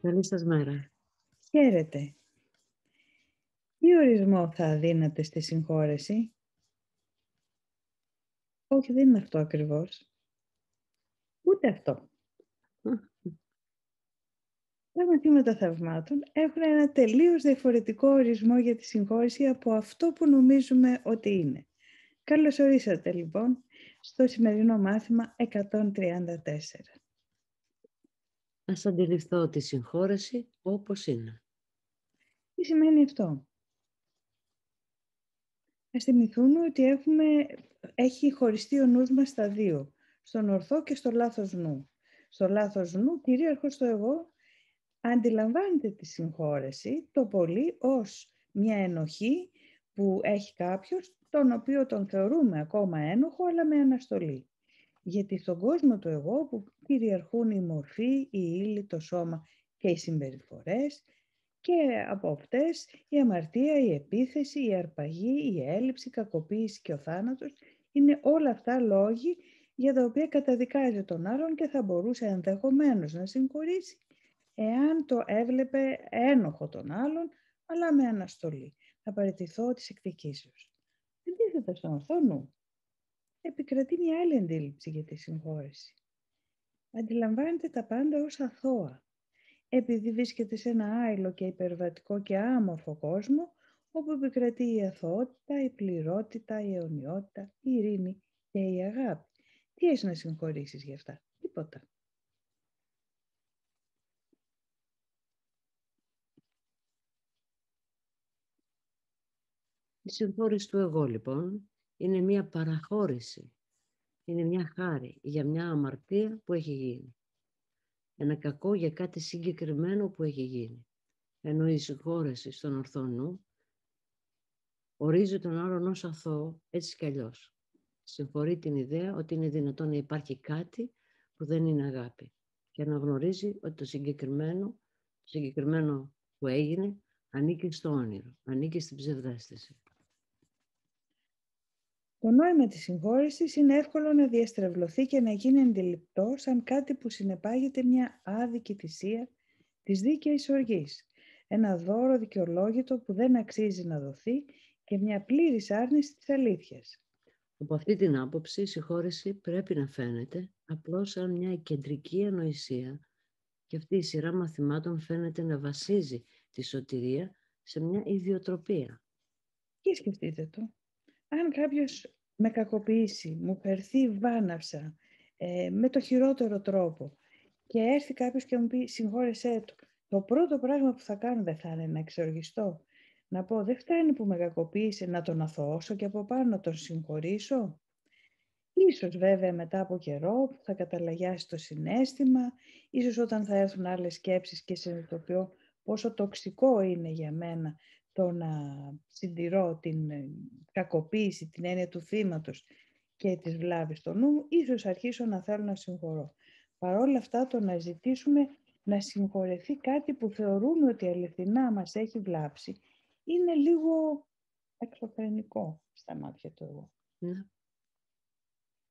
Καλή σας μέρα. Χαίρετε. Τι ορισμό θα δίνατε στη συγχώρεση? Όχι, δεν είναι αυτό ακριβώς. Ούτε αυτό. Τα μαθήματα θαυμάτων έχουν ένα τελείως διαφορετικό ορισμό για τη συγχώρεση από αυτό που νομίζουμε ότι είναι. Καλώς ορίσατε λοιπόν στο σημερινό μάθημα 134. Ας αντιληφθώ τη συγχώρεση όπως είναι. Τι σημαίνει αυτό? Ας θυμηθούμε ότι έχει χωριστεί ο νους μας στα δύο, στον ορθό και στο λάθος νου. Στο λάθος νου, κυρίαρχο στο εγώ, αντιλαμβάνεται τη συγχώρεση το πολύ ως μια ενοχή που έχει κάποιος, τον οποίο τον θεωρούμε ακόμα ένοχο, αλλά με αναστολή. Γιατί στον κόσμο του εγώ που κυριαρχούν η μορφή, η ύλη, το σώμα και οι συμπεριφορές, και από αυτές η αμαρτία, η επίθεση, η αρπαγή, η έλλειψη, η κακοποίηση και ο θάνατος είναι όλα αυτά λόγοι για τα οποία καταδικάζει τον άλλον και θα μπορούσε ενδεχομένως να συγχωρήσει εάν το έβλεπε ένοχο τον άλλον, αλλά με αναστολή. Θα παραιτηθώ της εκδικήσεως. Αντίθετα στον ορθό νου, επικρατεί μια άλλη αντίληψη για τη συγχώρεση. Αντιλαμβάνεται τα πάντα ως αθώα, επειδή βρίσκεται σε ένα άειλο και υπερβατικό και άμορφο κόσμο, όπου επικρατεί η αθωότητα, η πληρότητα, η αιωνιότητα, η ειρήνη και η αγάπη. Τι έχεις να συγχωρήσεις γι' αυτά? Τίποτα. Η συγχώρεση του εγώ λοιπόν είναι μια παραχώρηση, είναι μια χάρη για μια αμαρτία που έχει γίνει. Ένα κακό για κάτι συγκεκριμένο που έχει γίνει. Ενώ η συγχώρεση στον ορθό νου ορίζει τον άλλον ως αθώο έτσι κι αλλιώς. Συγχωρεί την ιδέα ότι είναι δυνατόν να υπάρχει κάτι που δεν είναι αγάπη και αναγνωρίζει ότι το συγκεκριμένο που έγινε ανήκει στο όνειρο, ανήκει στην ψευδαίσθηση. Το νόημα της συγχώρεσης είναι εύκολο να διαστρεβλωθεί και να γίνει αντιληπτό σαν κάτι που συνεπάγεται μια άδικη θυσία της δίκαιης οργής. Ένα δώρο δικαιολόγητο που δεν αξίζει να δοθεί και μια πλήρης άρνηση της αλήθειας. Από αυτή την άποψη η συγχώρεση πρέπει να φαίνεται απλώς σαν μια κεντρική ανοησία και αυτή η σειρά μαθημάτων φαίνεται να βασίζει τη σωτηρία σε μια ιδιοτροπία. Και σκεφτείτε το. Αν κάποιος με κακοποιήσει, μου φερθεί βάναυσα, με το χειρότερο τρόπο και έρθει κάποιος και μου πει συγχώρεσέ του, το πρώτο πράγμα που θα κάνω δεν θα είναι να εξοργιστώ, να πω δεν φτάνει που με κακοποίησε, να τον αθωώσω και από πάνω να τον συγχωρήσω? Ίσως βέβαια μετά από καιρό που θα καταλαγιάσει το συναίσθημα, ίσως όταν θα έρθουν άλλες σκέψεις και συνειδητοποιώ πόσο τοξικό είναι για μένα το να συντηρώ την κακοποίηση, την έννοια του θύματος και της βλάβης στο νου μου, ίσως αρχίσω να θέλω να συγχωρώ. Παρ' όλα αυτά το να ζητήσουμε να συγχωρεθεί κάτι που θεωρούμε ότι αληθινά μας έχει βλάψει είναι λίγο εξωφρενικό στα μάτια του εγώ. Ναι.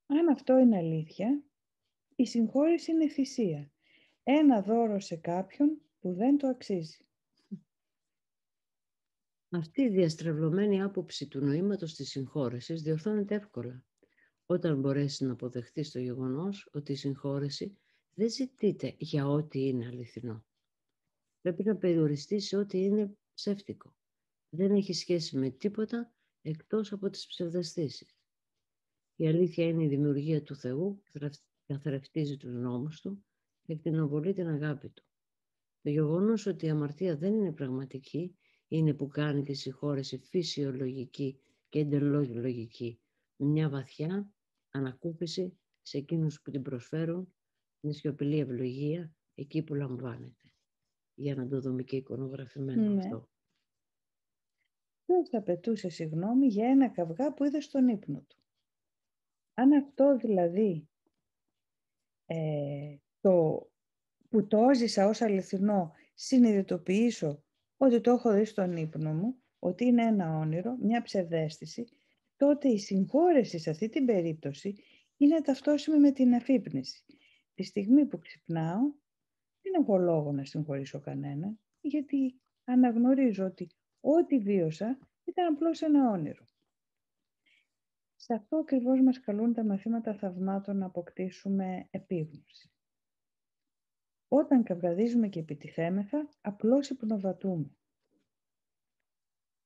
Αν αυτό είναι αλήθεια, η συγχώρεση είναι θυσία. Ένα δώρο σε κάποιον που δεν το αξίζει. Αυτή η διαστρεβλωμένη άποψη του νοήματος της συγχώρεσης διορθώνεται εύκολα όταν μπορέσει να αποδεχτείς το γεγονός ότι η συγχώρεση δεν ζητείται για ό,τι είναι αληθινό. Πρέπει να περιοριστεί σε ό,τι είναι ψεύτικο. Δεν έχει σχέση με τίποτα εκτός από τις ψευδαισθήσεις. Η αλήθεια είναι η δημιουργία του Θεού που καθρεφτίζει τους νόμους του και ακτινοβολεί την αγάπη του. Το γεγονός ότι η αμαρτία δεν είναι πραγματική είναι που κάνει τη συγχώρεση φυσιολογική και εντελώς λογική. Μια βαθιά ανακούφιση σε εκείνους που την προσφέρουν, μια σιωπηλή ευλογία εκεί που λαμβάνεται. Για να το δούμε και εικονογραφημένο αυτό. Ποιος θα πετούσε συγγνώμη για ένα καυγά που είδε στον ύπνο του? Αν αυτό δηλαδή το που το έζησα ως αληθινό συνειδητοποιήσω ότι το έχω δει στον ύπνο μου, ότι είναι ένα όνειρο, μια ψευδαίσθηση, τότε η συγχώρεση σε αυτή την περίπτωση είναι ταυτόσιμη με την αφύπνιση. Τη στιγμή που ξυπνάω, δεν έχω λόγο να συγχωρήσω κανένα, γιατί αναγνωρίζω ότι ό,τι βίωσα ήταν απλώς ένα όνειρο. Σε αυτό ακριβώς μας καλούν τα μαθήματα θαυμάτων να αποκτήσουμε επίγνωση. Όταν καυγαδίζουμε και επιτιθέμεθα, απλώς υπνοβατούμε.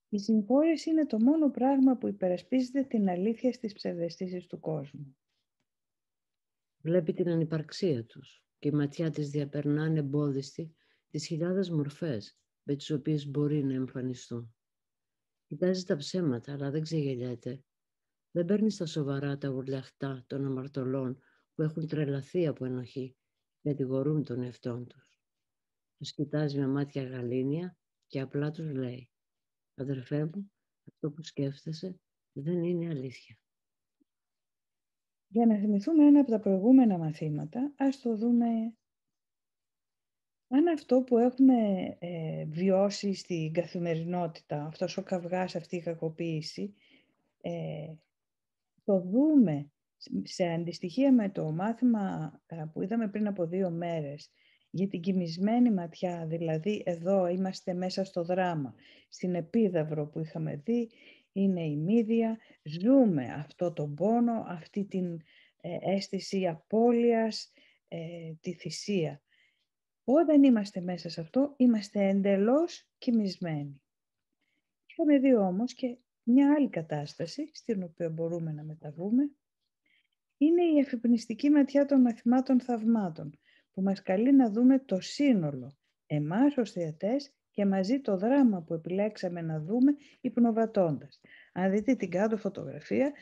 Η συγχώρεση είναι το μόνο πράγμα που υπερασπίζεται την αλήθεια στις ψευδαισθήσεις του κόσμου. Βλέπει την ανυπαρξία τους και η ματιά της διαπερνά ανεμπόδιστη τις χιλιάδες μορφές με τις οποίες μπορεί να εμφανιστούν. Κοιτάζει τα ψέματα, αλλά δεν ξεγελιέται. Δεν παίρνει στα σοβαρά τα ουρλιαχτά των αμαρτωλών που έχουν τρελαθεί από ενοχή και κατηγορούν τον εαυτόν τους. Τους κοιτάζει με μάτια γαλήνια και απλά τους λέει: «Αδερφέ μου, αυτό που σκέφτεσαι δεν είναι αλήθεια». Για να θυμηθούμε ένα από τα προηγούμενα μαθήματα, ας το δούμε. Αν αυτό που έχουμε βιώσει στην καθημερινότητα, αυτός ο καυγάς, αυτή η κακοποίηση, το δούμε σε αντιστοιχεία με το μάθημα που είδαμε πριν από 2 μέρες, για την κοιμισμένη ματιά, δηλαδή εδώ είμαστε μέσα στο δράμα, στην επίδαυρο που είχαμε δει, είναι η μύδια, ζούμε αυτό τον πόνο, αυτή την αίσθηση απώλειας, τη θυσία. Όταν είμαστε μέσα σε αυτό, είμαστε εντελώς κοιμισμένοι. Είχαμε δει όμως και μια άλλη κατάσταση, στην οποία μπορούμε να μεταβούμε, είναι η αφυπνιστική ματιά των μαθημάτων θαυμάτων, που μας καλεί να δούμε το σύνολο, εμάς ως θεατές και μαζί το δράμα που επιλέξαμε να δούμε υπνοβατώντας. Αν δείτε την κάτω φωτογραφία,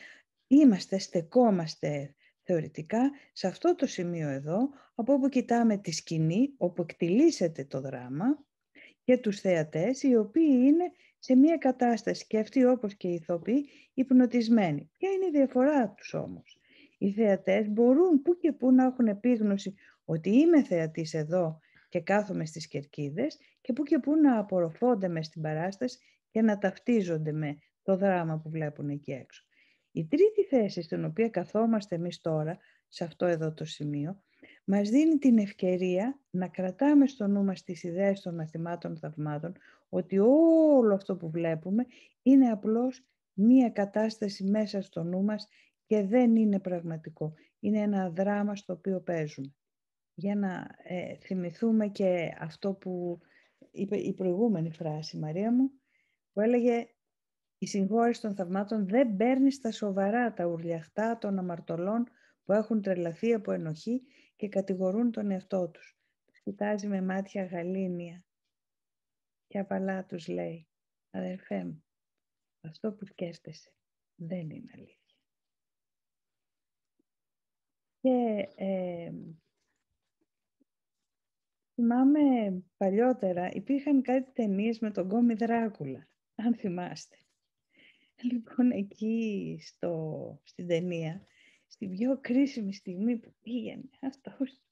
στεκόμαστε θεωρητικά σε αυτό το σημείο εδώ, από όπου κοιτάμε τη σκηνή, όπου εκτιλήσεται το δράμα, και τους θεατές, οι οποίοι είναι σε μια κατάσταση και αυτοί όπως και οι ηθοποιοί υπνοτισμένοι. Ποια είναι η διαφορά τους όμως? Οι θεατές μπορούν που και που να έχουν επίγνωση ότι είμαι θεατής εδώ και κάθομαι στις κερκίδες και που και που να απορροφώνται μες στην παράσταση και να ταυτίζονται με το δράμα που βλέπουν εκεί έξω. Η τρίτη θέση στην οποία καθόμαστε εμείς τώρα, σε αυτό εδώ το σημείο, μας δίνει την ευκαιρία να κρατάμε στο νου μας τις ιδέες των μαθημάτων θαυμάτων, ότι όλο αυτό που βλέπουμε είναι απλώς μία κατάσταση μέσα στο νου μας και δεν είναι πραγματικό. Είναι ένα δράμα στο οποίο παίζουμε. Για να θυμηθούμε και αυτό που είπε η προηγούμενη φράση, Μαρία μου, που έλεγε: η συγχώρεση των θαυμάτων δεν παίρνει στα σοβαρά τα ουρλιαχτά των αμαρτωλών που έχουν τρελαθεί από ενοχή και κατηγορούν τον εαυτό τους. Τους κοιτάζει με μάτια γαλήνια και απαλά τους λέει: αδερφέ μου, αυτό που σκέφτεσαι δεν είναι αλήθεια. Και θυμάμαι παλιότερα υπήρχαν κάτι ταινίες με τον Κόμι Δράκουλα, αν θυμάστε. Λοιπόν, εκεί στην ταινία, στην πιο κρίσιμη στιγμή που πήγαινε αυτός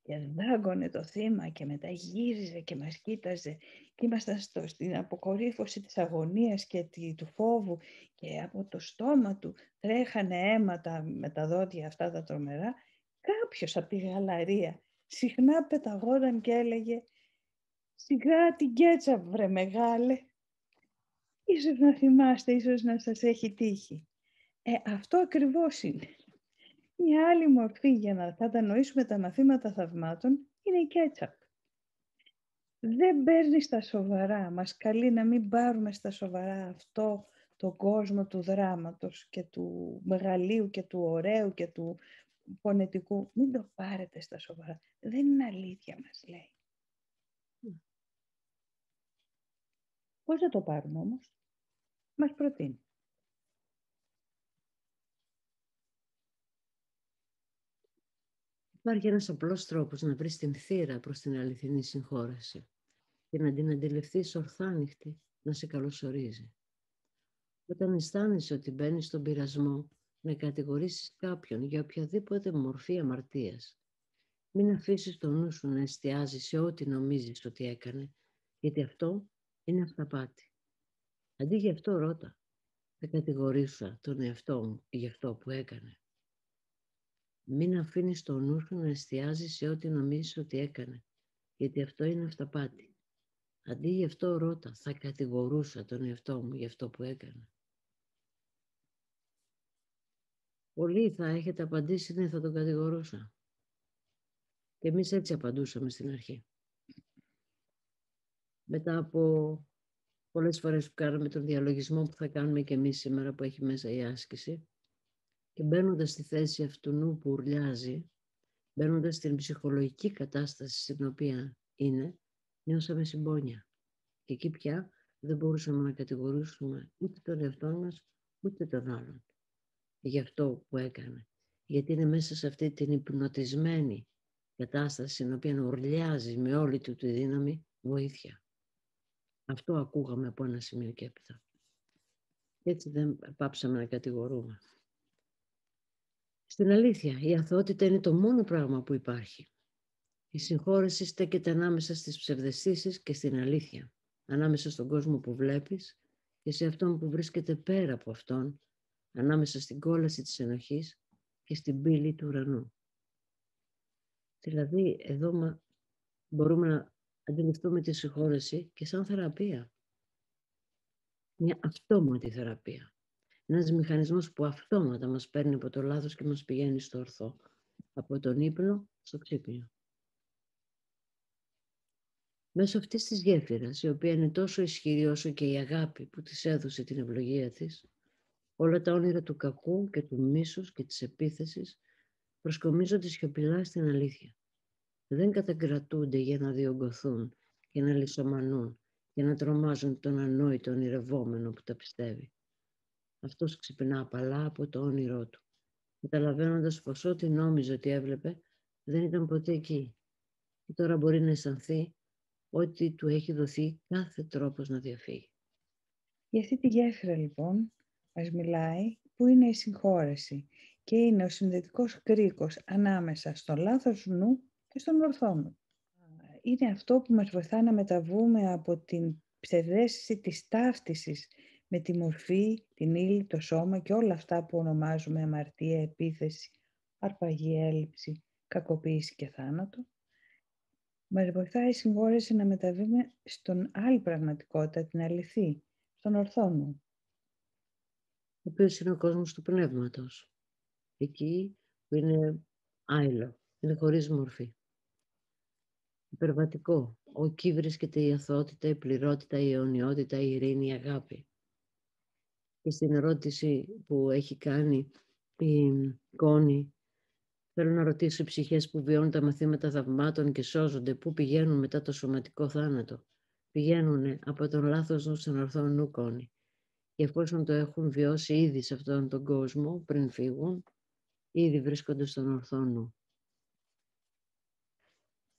και δάγκωνε το θύμα και μετά γύριζε και μας κοίταζε και ήμασταν στην αποκορύφωση της αγωνίας και του φόβου και από το στόμα του τρέχανε αίματα με τα δόντια αυτά τα τρομερά, κάποιος από τη γαλαρία συχνά πεταγόταν και έλεγε: σιγά την κέτσαπ βρε μεγάλε. Ίσως να θυμάστε, ίσως να σας έχει τύχει. Αυτό ακριβώς είναι. Μια άλλη μορφή για να κατανοήσουμε τα μαθήματα θαυμάτων είναι η κέτσαπ. Δεν παίρνει στα σοβαρά. Μας καλεί να μην πάρουμε στα σοβαρά αυτό το κόσμο του δράματος και του μεγαλείου και του ωραίου και του πονετικού. Μην το πάρετε στα σοβαρά. Δεν είναι αλήθεια, μας λέει. Πώς θα το πάρουμε όμως? Μας προτείνει. Υπάρχει ένας απλός τρόπος να βρεις την θύρα προς την αληθινή συγχώρεση και να την αντιληφθείς ορθάνυχτη να σε καλωσορίζει. Όταν αισθάνεσαι ότι μπαίνεις στον πειρασμό να κατηγορήσεις κάποιον για οποιαδήποτε μορφή αμαρτίας, μην αφήσεις το νου σου να εστιάζει σε ό,τι νομίζεις ότι έκανε, γιατί αυτό είναι αυταπάτη. Αντί γι' αυτό ρώτα: θα κατηγορήσω τον εαυτό μου για αυτό που έκανε? Μην αφήνεις το νου σου να εστιάζει σε ό,τι νομίζεις ότι έκανε, γιατί αυτό είναι αυταπάτη. Αντί γι' αυτό ρώτα, θα κατηγορούσα τον εαυτό μου για αυτό που έκανα. Πολλοί θα έχετε απαντήσει, ναι, θα τον κατηγορούσα. Και εμείς έτσι απαντούσαμε στην αρχή. Μετά από πολλές φορές που κάναμε τον διαλογισμό που θα κάνουμε και εμείς σήμερα, που έχει μέσα η άσκηση, και μπαίνοντας στη θέση αυτού νου που ουρλιάζει, μπαίνοντας στην ψυχολογική κατάσταση στην οποία είναι, νιώσαμε συμπόνια. Και εκεί πια δεν μπορούσαμε να κατηγορούσουμε ούτε τον εαυτό μας, ούτε τον άλλον για αυτό που έκανε. Γιατί είναι μέσα σε αυτή την υπνοτισμένη κατάσταση στην οποία ουρλιάζει με όλη του τη δύναμη βοήθεια. Αυτό ακούγαμε από ένα σημείο και έπειτα. Έτσι δεν πάψαμε να κατηγορούμε. Στην αλήθεια, η αθωότητα είναι το μόνο πράγμα που υπάρχει. Η συγχώρεση στέκεται ανάμεσα στις ψευδαισθήσεις και στην αλήθεια. Ανάμεσα στον κόσμο που βλέπεις και σε αυτόν που βρίσκεται πέρα από αυτόν, ανάμεσα στην κόλαση της ενοχής και στην πύλη του ουρανού. Δηλαδή, εδώ μπορούμε να αντιληφθούμε τη συγχώρεση και σαν θεραπεία. Μια αυτόματη θεραπεία. Ένας μηχανισμός που αυτόματα μας παίρνει από το λάθος και μας πηγαίνει στο ορθό. Από τον ύπνο στο ξύπνιο. Μέσω αυτής της γέφυρας, η οποία είναι τόσο ισχυρή όσο και η αγάπη που της έδωσε την ευλογία της, όλα τα όνειρα του κακού και του μίσους και της επίθεσης προσκομίζονται σιωπηλά στην αλήθεια. Δεν κατακρατούνται για να διωγγωθούν και να λησομανούν και να τρομάζουν τον ανόητο ονειρευόμενο που τα πιστεύει. Αυτός ξυπνά απαλά από το όνειρό του, καταλαβαίνοντας πως ό,τι νόμιζε ότι έβλεπε δεν ήταν ποτέ εκεί. Και τώρα μπορεί να αισθανθεί ότι του έχει δοθεί κάθε τρόπος να διαφύγει. Για αυτή τη γέφυρα λοιπόν μας μιλάει που είναι η συγχώρεση και είναι ο συνδετικός κρίκος ανάμεσα στον λάθος νου και στον ορθό νου. Είναι αυτό που μας βοηθά να μεταβούμε από την ψευδαίσθηση της ταύτισης με τη μορφή, την ύλη, το σώμα και όλα αυτά που ονομάζουμε αμαρτία, επίθεση, αρπαγή, έλλειψη, κακοποίηση και θάνατο. Μας βοηθάει η συγχώρεση να μεταβούμε στον άλλη πραγματικότητα, την αληθή, στον ορθό νου. Ο οποίος είναι ο κόσμος του πνεύματος. Εκεί που είναι άειλο, είναι χωρίς μορφή. Υπερβατικό. Εκεί βρίσκεται η αθωότητα, η πληρότητα, η αιωνιότητα, η ειρήνη, η αγάπη. Και στην ερώτηση που έχει κάνει η Κόνη, θέλω να ρωτήσω οι ψυχές που βιώνουν τα μαθήματα θαυμάτων και σώζονται, πού πηγαίνουν μετά το σωματικό θάνατο. Πηγαίνουν από τον λάθος νου στον ορθό νου, Κόνη. Και εφόσον το έχουν βιώσει ήδη σε αυτόν τον κόσμο, πριν φύγουν, ήδη βρίσκονται στον ορθό νου.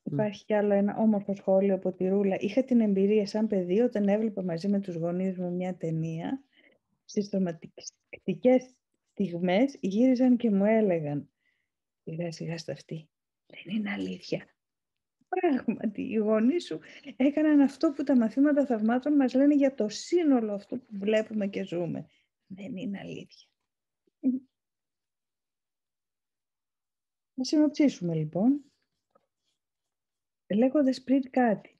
Υπάρχει κι άλλο ένα όμορφο σχόλιο από τη Ρούλα. Είχα την εμπειρία σαν παιδί όταν έβλεπα μαζί με τους γονείς μου μια ταινία. Στις τρομακτικές στιγμές γύριζαν και μου έλεγαν σιγά σιγά στα αυτή. Δεν είναι αλήθεια. Πράγματι, οι γονείς σου έκαναν αυτό που τα μαθήματα θαυμάτων μας λένε για το σύνολο αυτό που βλέπουμε και ζούμε. Δεν είναι αλήθεια. Να συνοψίσουμε λοιπόν, λέγοντας πριν κάτι.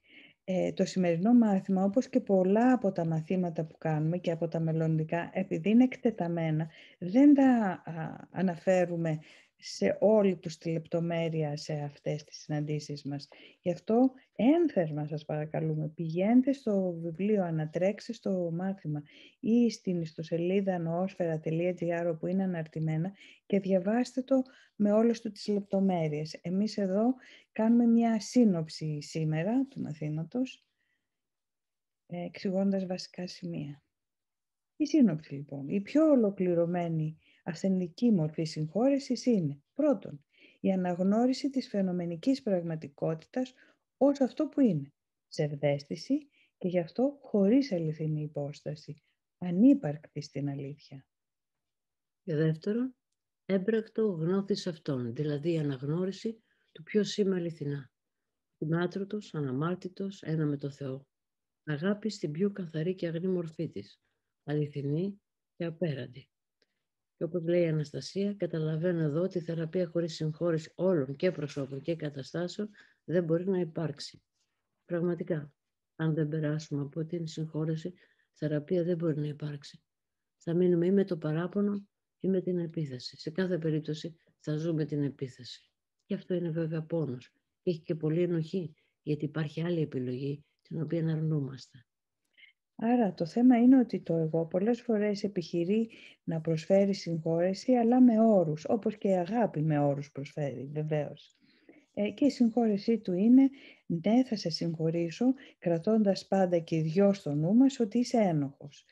Το σημερινό μάθημα, όπως και πολλά από τα μαθήματα που κάνουμε και από τα μελλοντικά, επειδή είναι εκτεταμένα, δεν τα αναφέρουμε σε όλη τους τη λεπτομέρεια σε αυτές τις συναντήσεις μας. Γι' αυτό ένθερμα σας παρακαλούμε, πηγαίνετε στο βιβλίο, ανατρέξτε στο μάθημα ή στην ιστοσελίδα noosfera.gr όπου είναι αναρτημένα και διαβάστε το με όλες του τις λεπτομέρειες. Εμείς εδώ κάνουμε μια σύνοψη σήμερα του μαθήματος, εξηγώντας βασικά σημεία. Η σύνοψη λοιπόν, η πιο ολοκληρωμένη ασθενική μορφή συγχώρεσης είναι πρώτον, η αναγνώριση της φαινομενικής πραγματικότητας ως αυτό που είναι, ψευδαίσθηση και γι' αυτό χωρίς αληθινή υπόσταση, ανύπαρκτη στην αλήθεια. Και δεύτερον, έμπρακτο γνώθης αυτών, δηλαδή η αναγνώριση του ποιος είμαι αληθινά. Είμαι άτρωτος, αναμάρτητος, ένα με το Θεό. Αγάπη στην πιο καθαρή και αγνή μορφή της, αληθινή και απέραντη. Και όπως λέει η Αναστασία, καταλαβαίνω εδώ ότι η θεραπεία χωρίς συγχώρεση όλων και προσώπων και καταστάσεων δεν μπορεί να υπάρξει. Πραγματικά, αν δεν περάσουμε από την συγχώρεση, θεραπεία δεν μπορεί να υπάρξει. Θα μείνουμε ή με το παράπονο ή με την επίθεση. Σε κάθε περίπτωση θα ζούμε την επίθεση. Και αυτό είναι βέβαια πόνος. Έχει και πολύ ενοχή, γιατί υπάρχει άλλη επιλογή, την οποία αρνούμαστε. Άρα το θέμα είναι ότι το εγώ πολλές φορές επιχειρεί να προσφέρει συγχώρεση, αλλά με όρους, όπως και η αγάπη με όρους προσφέρει, βεβαίως. Και η συγχώρεσή του είναι, ναι, θα σε συγχωρήσω, κρατώντας πάντα και οι δυο στο νου μας ότι είσαι ένοχος.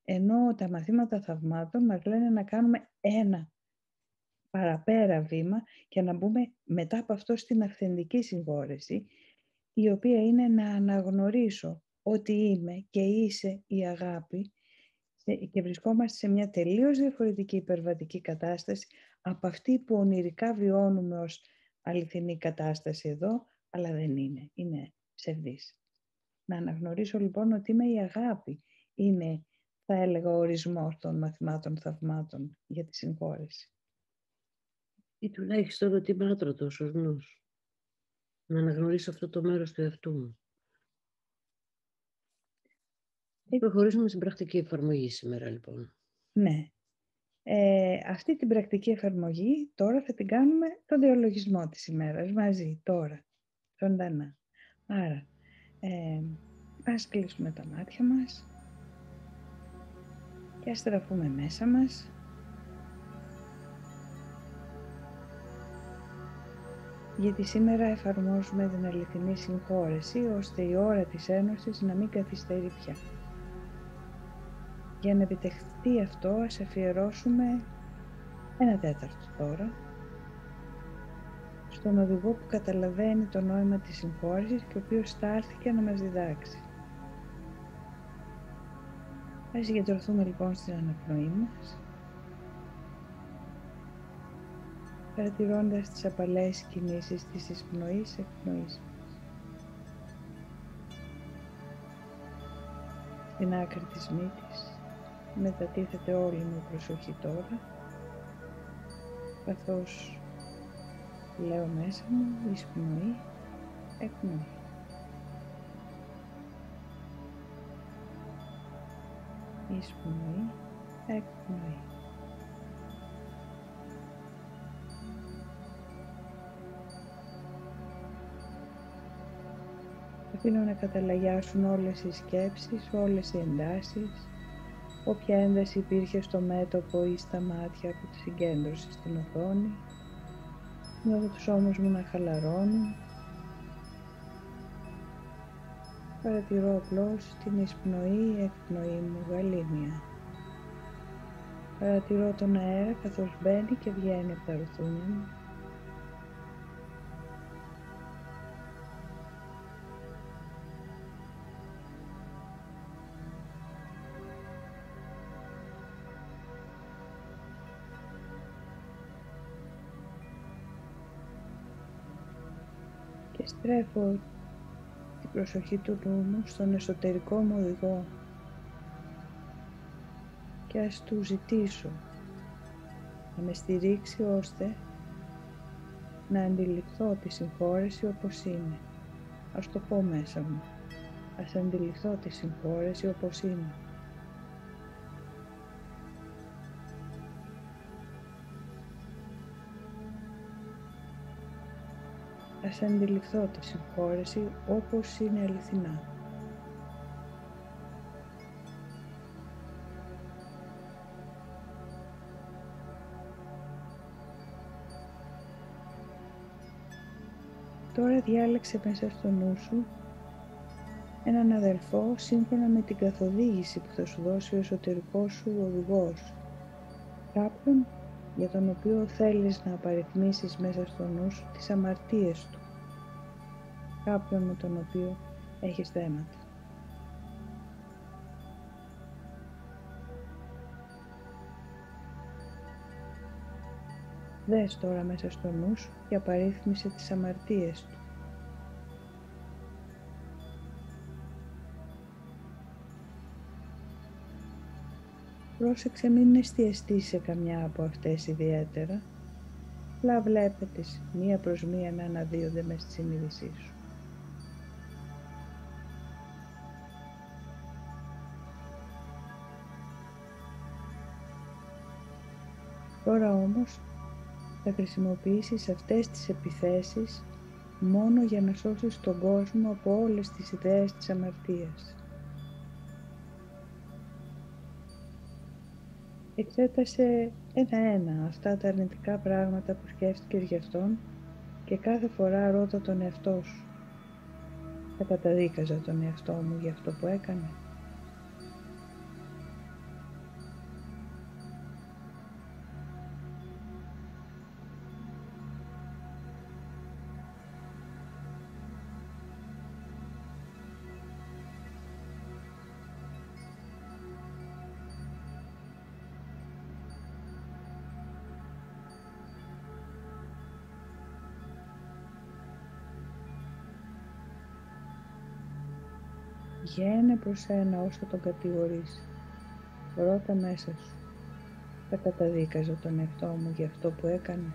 Ενώ τα μαθήματα θαυμάτων μας λένε να κάνουμε ένα παραπέρα βήμα και να μπούμε μετά από αυτό στην αυθεντική συγχώρεση, η οποία είναι να αναγνωρίσω ότι είμαι και είσαι η αγάπη και βρισκόμαστε σε μια τελείως διαφορετική υπερβατική κατάσταση από αυτή που ονειρικά βιώνουμε ως αληθινή κατάσταση εδώ, αλλά δεν είναι. Είναι ψευδής. Να αναγνωρίσω λοιπόν ότι είμαι η αγάπη. Είναι, θα έλεγα, ο ορισμός των μαθημάτων θαυμάτων για τη συγχώρεση. Ή τουλάχιστον ότι είμαι άτρωτος ως νους. Να αναγνωρίσω αυτό το μέρος του εαυτού μου. Προχωρήσουμε στην πρακτική εφαρμογή σήμερα λοιπόν. Ναι. Αυτή την πρακτική εφαρμογή τώρα θα την κάνουμε τον διαλογισμό της ημέρας μαζί, τώρα, ζωντανά. Άρα, ας κλείσουμε τα μάτια μας και ας στραφούμε μέσα μας. Γιατί σήμερα εφαρμόζουμε την αληθινή συγχώρεση, ώστε η ώρα της Ένωσης να μην καθυστερεί πια. Για να επιτευχθεί αυτό, ας αφιερώσουμε 1/4 τώρα στον οδηγό που καταλαβαίνει το νόημα της συγχώρεσης και ο οποίος στάλθηκε να μας διδάξει. Ας συγκεντρωθούμε λοιπόν στην αναπνοή μας, παρατηρώντας τις απαλές κινήσεις της εισπνοής-εκπνοής. Στην άκρη της μύτης μετατίθεται όλη μου η προσοχή τώρα, καθώς λέω μέσα μου εισπνοή, εκπνοή. Εισπνοή, εκπνοή. Αφήνω να καταλαγιάσουν όλες οι σκέψεις, όλες οι εντάσεις, όποια ένταση υπήρχε στο μέτωπο ή στα μάτια που τη συγκέντρωσε στην οθόνη. Νιώθω τους ώμους μου να χαλαρώνουν. Παρατηρώ απλώς την εισπνοή-εκπνοή μου γαλήνια. Παρατηρώ τον αέρα καθώς μπαίνει και βγαίνει από τα ρουθούνια μου. Και στρέφω την προσοχή του νου μου στον εσωτερικό μου οδηγό και ας του ζητήσω να με στηρίξει ώστε να αντιληφθώ τη συγχώρεση όπως είναι. Ας το πω μέσα μου. Ας αντιληφθώ τη συγχώρεση όπως είναι. Ας αντιληφθώ τη συγχώρεση όπως είναι αληθινά. Τώρα διάλεξε μέσα στο νου σου έναν αδελφό σύμφωνα με την καθοδήγηση που θα σου δώσει ο εσωτερικός σου οδηγός. Κάποιον για τον οποίο θέλεις να απαριθμίσεις μέσα στο νου σου τις αμαρτίες του. Κάποιον με τον οποίο έχεις θέματα. Δες τώρα μέσα στο νου σου και απαρίθμισε τις αμαρτίες του. Πρόσεξε μην εστιαστείς σε καμιά από αυτές ιδιαίτερα. Απλά βλέπετε μία προς μία να αναδύονται μες στη συνείδησή σου. Τώρα όμως θα χρησιμοποιήσεις αυτές τις επιθέσεις μόνο για να σώσεις τον κόσμο από όλες τις ιδέες της αμαρτίας. Εξέτασε ένα-ένα αυτά τα αρνητικά πράγματα που σκέφτηκες γι' αυτόν και κάθε φορά ρώτα τον εαυτό σου. Θα καταδίκαζα τον εαυτό μου για αυτό που έκανε? Για ένα προς ένα όσο τον κατηγορείς, ρώτα μέσα σου. Θα καταδίκαζα τον εαυτό μου για αυτό που έκανε?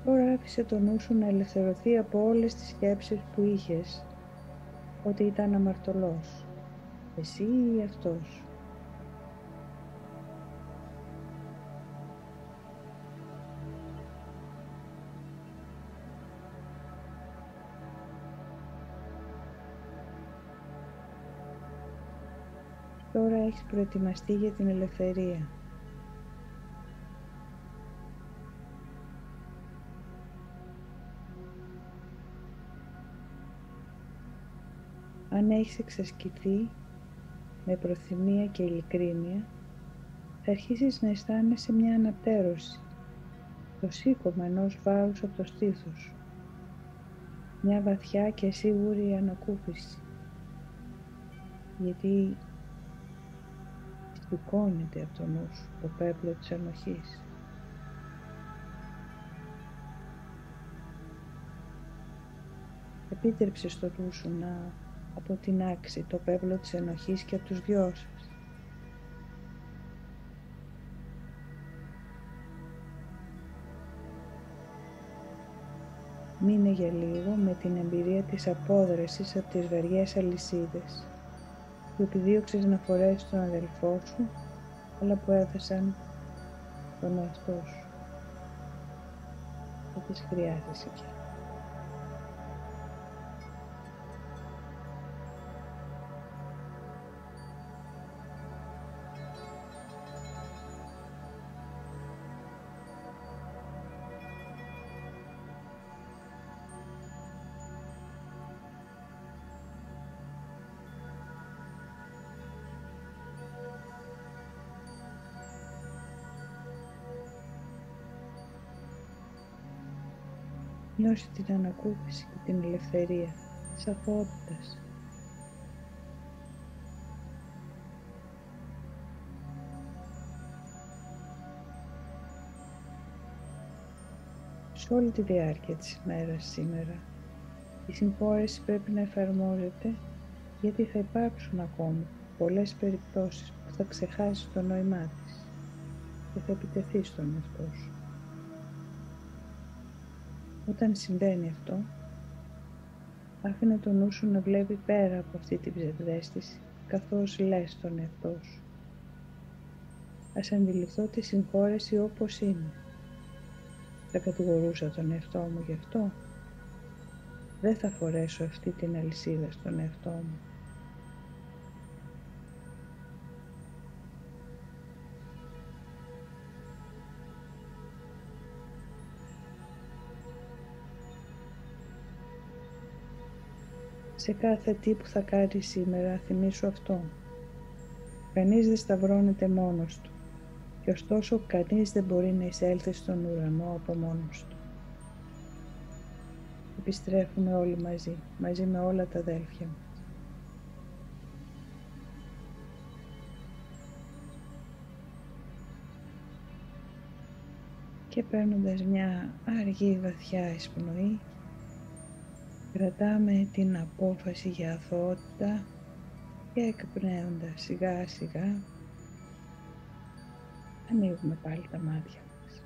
Τώρα άφησε το νου σου να ελευθερωθεί από όλες τις σκέψεις που είχες ότι ήταν αμαρτωλός, εσύ ή αυτός. Τώρα έχεις προετοιμαστεί για την ελευθερία. Αν έχεις εξασκηθεί με προθυμία και ειλικρίνεια, θα αρχίσεις να αισθάνεσαι μια αναπτέρωση, το σήκωμα ενός βάρους από το στήθος, μια βαθιά και σίγουρη ανακούφιση, γιατί σηκώνεται από το νου σου το πέπλο της ενοχής. Επίτρεψε στο νου σου να αποτινάξει το πέπλο της ενοχής και από τους δυο σας. Μείνε για λίγο με την εμπειρία της απόδρασης από τις βαριές αλυσίδες που επιδίωξες να φορέσεις τον αδελφό σου, αλλά που έδεσαν τον εαυτό σου. Δεν τις χρειάζεσαι πια. Νιώσε την ανακούφιση και την ελευθερία της αθωότητας. Σε όλη τη διάρκεια της ημέρας σήμερα, η συμφόρεση πρέπει να εφαρμόζεται, γιατί θα υπάρξουν ακόμη πολλές περιπτώσεις που θα ξεχάσεις το νόημά της και θα επιτεθείς στον εαυτό σου. Όταν συμβαίνει αυτό, άφηνε το νου σου να βλέπει πέρα από αυτή την ψευδαίσθηση, καθώς λες τον εαυτό σου. Ας αντιληφθώ τη συγχώρεση όπως είναι. Θα κατηγορούσα τον εαυτό μου γι' αυτό? Δεν θα φορέσω αυτή την αλυσίδα στον εαυτό μου. Σε κάθε τι που θα κάνεις σήμερα, θυμήσου αυτό. Κανείς δεν σταυρώνεται μόνος του και ωστόσο κανείς δεν μπορεί να εισέλθει στον ουρανό από μόνος του. επιστρέφουμε όλοι μαζί με όλα τα αδέλφια μας. Και παίρνοντας μια αργή βαθιά εισπνοή, κρατάμε την απόφαση για αθωότητα και εκπνέοντας σιγά σιγά, ανοίγουμε πάλι τα μάτια μας.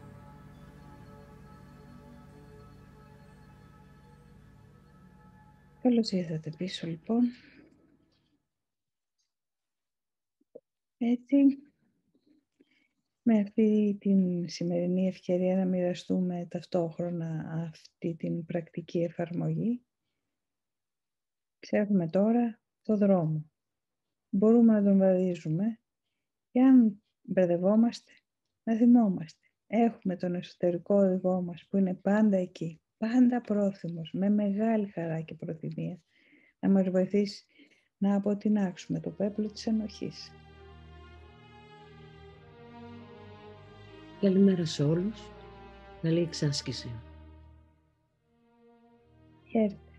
Καλώς ήρθατε πίσω λοιπόν. Έτσι, με αυτή την σημερινή ευκαιρία να μοιραστούμε ταυτόχρονα αυτή την πρακτική εφαρμογή, ξέρουμε τώρα το δρόμο. Μπορούμε να τον βαδίζουμε και αν μπερδευόμαστε, να θυμόμαστε. Έχουμε τον εσωτερικό οδηγό μας που είναι πάντα εκεί, πάντα πρόθυμος, με μεγάλη χαρά και προθυμία, να μας βοηθήσει να αποτινάξουμε το πέπλο της ενοχής. Καλημέρα σε όλους. Καλή εξάσκηση. Χαίρετε.